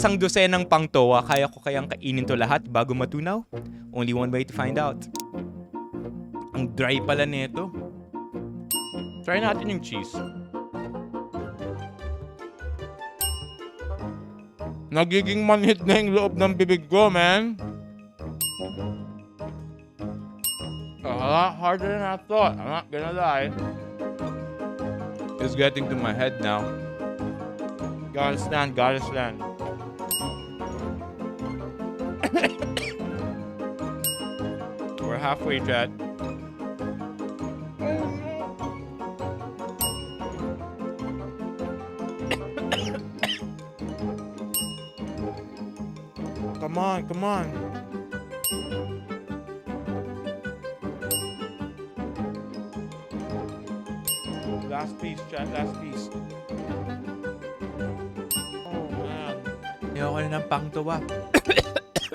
isang dosenang pangtowa, kaya ko kayang kainin to lahat bago matunaw? Only one way to find out. Ang dry pala nito. Try natin yung cheese. Nagiging manhid na yung loob ng bibig ko, man. A lot harder than I thought. I'm not gonna lie. It's getting to my head now. Gotta stand, gotta stand. We're halfway, Chad. Come on, come on. Last piece, Chad, last piece. Oh, man. Ayoko na ng pangtuwa.